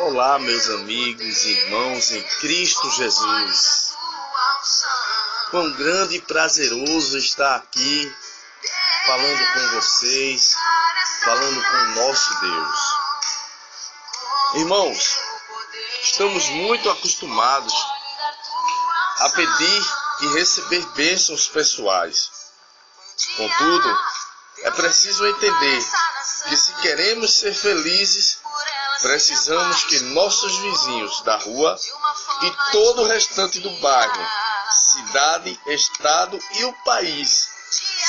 Olá, meus amigos e irmãos em Cristo Jesus. Quão grande e prazeroso estar aqui falando com vocês, falando com o nosso Deus. Irmãos, estamos muito acostumados a pedir e receber bênçãos pessoais. Contudo, é preciso entender que se queremos ser felizes, precisamos que nossos vizinhos da rua e todo o restante do bairro, cidade, estado e o país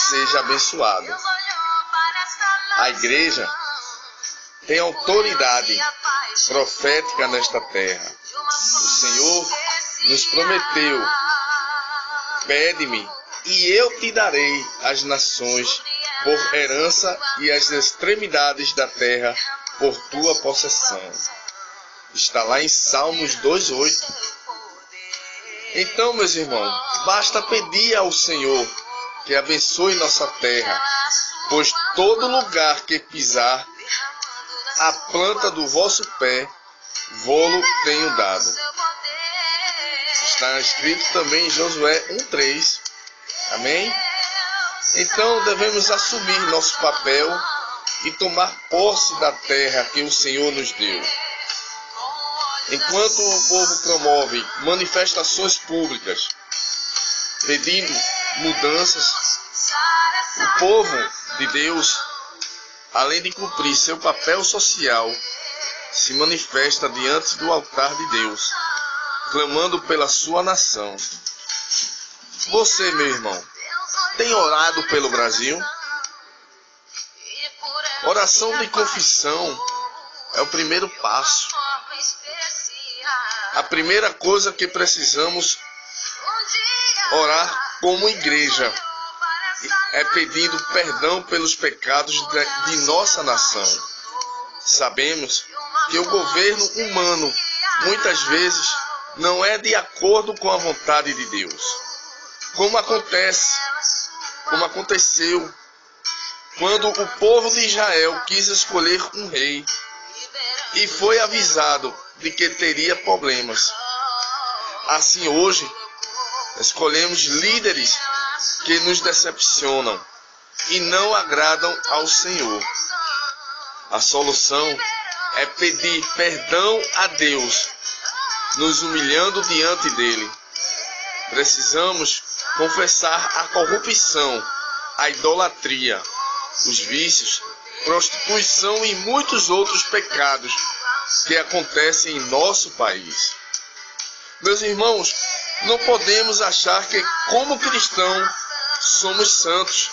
seja abençoado. A igreja tem autoridade profética nesta terra. O Senhor nos prometeu: pede-me e eu te darei as nações por herança e as extremidades da terra por tua possessão. Está lá em Salmos 2:8. Então, meus irmãos, basta pedir ao Senhor que abençoe nossa terra, pois todo lugar que pisar, a planta do vosso pé, vô-lo tenho dado. Está escrito também em Josué 1:3. Amém? Então devemos assumir nosso papel e tomar posse da terra que o Senhor nos deu. Enquanto o povo promove manifestações públicas pedindo mudanças, o povo de Deus, além de cumprir seu papel social, se manifesta diante do altar de Deus, clamando pela sua nação. Você, meu irmão, tem orado pelo Brasil? Oração de confissão é o primeiro passo. A primeira coisa que precisamos orar como igreja é pedindo perdão pelos pecados de nossa nação. Sabemos que o governo humano muitas vezes não é de acordo com a vontade de Deus. Como aconteceu quando o povo de Israel quis escolher um rei e foi avisado de que teria problemas. Assim hoje, escolhemos líderes que nos decepcionam e não agradam ao Senhor. A solução é pedir perdão a Deus, nos humilhando diante dele. Precisamos confessar a corrupção, a idolatria, os vícios, prostituição e muitos outros pecados que acontecem em nosso país. Meus irmãos, não podemos achar que, como cristãos, somos santos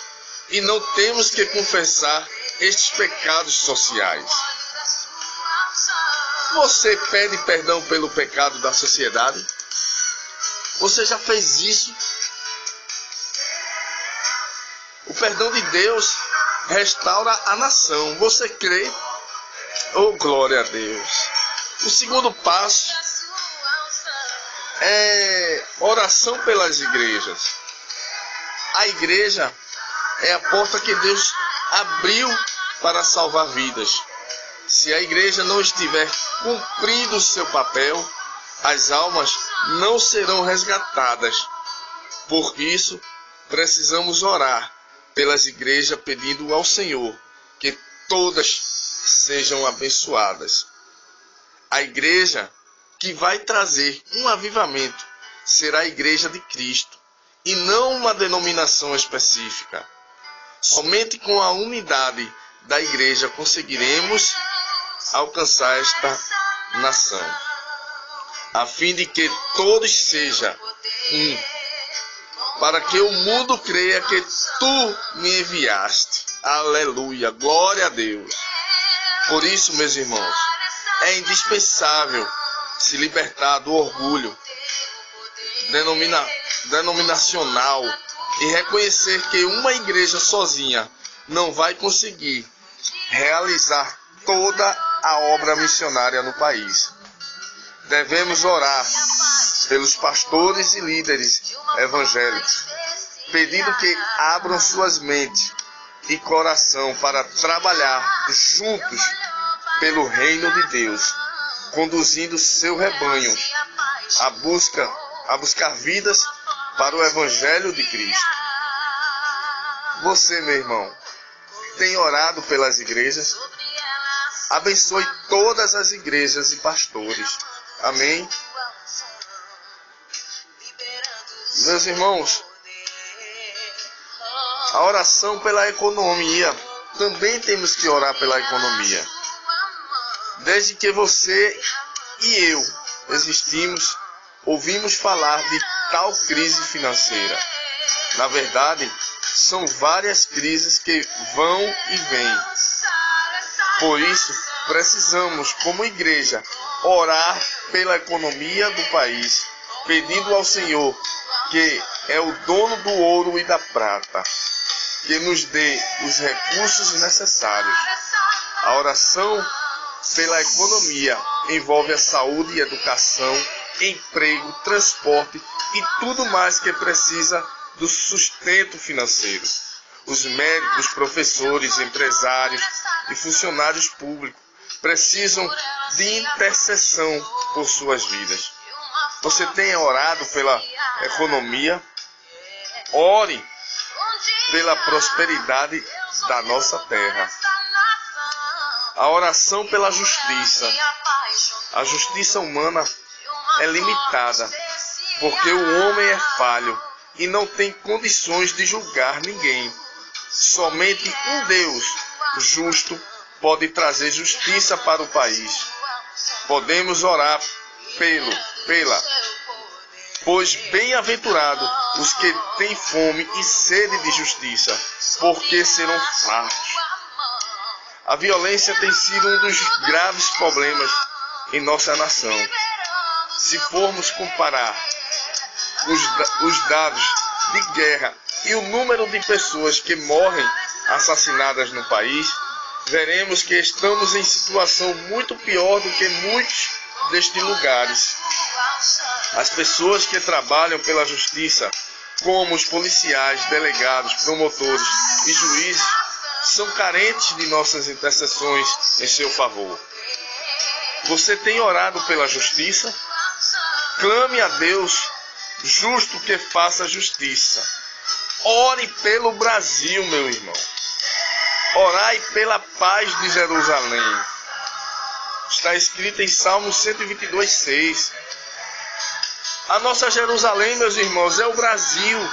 e não temos que confessar estes pecados sociais. Você pede perdão pelo pecado da sociedade? Você já fez isso? O perdão de Deus restaura a nação. Você crê? Oh, glória a Deus. O segundo passo é oração pelas igrejas. A igreja é a porta que Deus abriu para salvar vidas. Se a igreja não estiver cumprindo o seu papel, as almas não serão resgatadas. Por isso, precisamos orar pelas igrejas, pedindo ao Senhor que todas sejam abençoadas. A igreja que vai trazer um avivamento será a igreja de Cristo e não uma denominação específica. Somente com a unidade da igreja conseguiremos alcançar esta nação, a fim de que todos sejam um, para que o mundo creia que tu me enviaste. Aleluia, glória a Deus. Por isso, meus irmãos, é indispensável se libertar do orgulho denominacional e reconhecer que uma igreja sozinha não vai conseguir realizar toda a obra missionária no país. Devemos orar pelos pastores e líderes evangélicos, pedindo que abram suas mentes e coração para trabalhar juntos pelo reino de Deus, conduzindo seu rebanho a buscar vidas para o Evangelho de Cristo. Você, meu irmão, tem orado pelas igrejas? Abençoe todas as igrejas e pastores. Amém? Meus irmãos, a oração pela economia. Também temos que orar pela economia. Desde que você e eu existimos, ouvimos falar de tal crise financeira. Na verdade, são várias crises que vão e vêm. Por isso, precisamos, como igreja, orar pela economia do país, pedindo ao Senhor, que é o dono do ouro e da prata, que nos dê os recursos necessários. A oração pela economia envolve a saúde e educação, emprego, transporte e tudo mais que precisa do sustento financeiro. Os médicos, professores, empresários e funcionários públicos precisam de intercessão por suas vidas. Você tem orado pela economia? Ore pela prosperidade da nossa terra. A oração pela justiça. A justiça humana é limitada, porque o homem é falho e não tem condições de julgar ninguém. Somente um Deus justo pode trazer justiça para o país. Podemos orar pois bem-aventurado os que têm fome e sede de justiça, porque serão fartos. A violência tem sido um dos graves problemas em nossa nação. Se formos comparar os dados de guerra e o número de pessoas que morrem assassinadas no país, veremos que estamos em situação muito pior do que muitos destes lugares. As pessoas que trabalham pela justiça, como os policiais, delegados, promotores e juízes, são carentes de nossas intercessões em seu favor. Você tem orado pela justiça? Clame a Deus justo que faça justiça. Ore pelo Brasil, meu irmão. Orai pela paz de Jerusalém. Está escrito em Salmo 122:6. A nossa Jerusalém, meus irmãos, é o Brasil.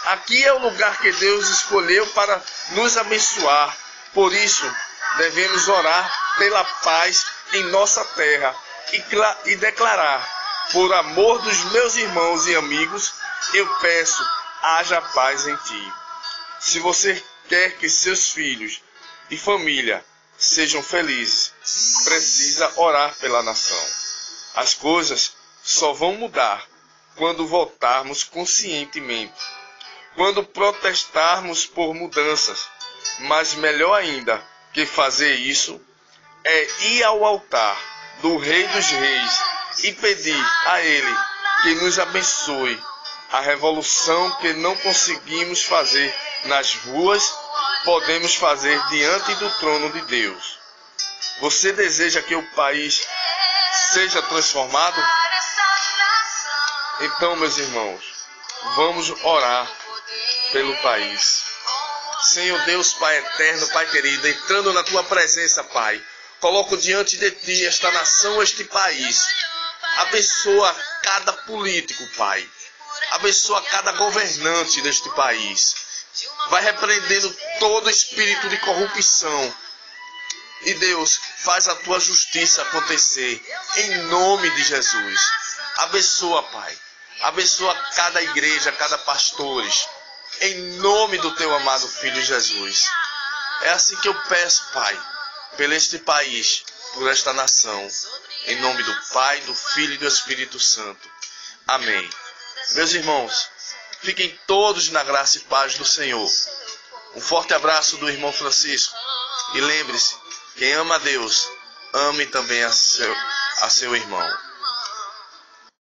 Aqui é o lugar que Deus escolheu para nos abençoar. Por isso, devemos orar pela paz em nossa terra e declarar: por amor dos meus irmãos e amigos, eu peço, haja paz em ti. Se você quer que seus filhos e família sejam felizes, precisa orar pela nação. As coisas só vão mudar quando votarmos conscientemente, quando protestarmos por mudanças. Mas melhor ainda que fazer isso é ir ao altar do Rei dos Reis e pedir a Ele que nos abençoe. A revolução que não conseguimos fazer nas ruas, podemos fazer diante do trono de Deus. Você deseja que o país seja transformado? Então, meus irmãos, vamos orar pelo país. Senhor Deus, Pai eterno, Pai querido, entrando na Tua presença, Pai, coloco diante de Ti esta nação, este país. Abençoa cada político, Pai. Abençoa cada governante deste país. Vai repreendendo todo espírito de corrupção. E Deus, faz a Tua justiça acontecer, em nome de Jesus. Abençoa, Pai. Abençoa cada igreja, cada pastores, em nome do Teu amado Filho Jesus. É assim que eu peço, Pai, por este país, por esta nação, em nome do Pai, do Filho e do Espírito Santo. Amém. Meus irmãos, fiquem todos na graça e paz do Senhor. Um forte abraço do irmão Francisco. E lembre-se, quem ama a Deus, ame também a seu irmão.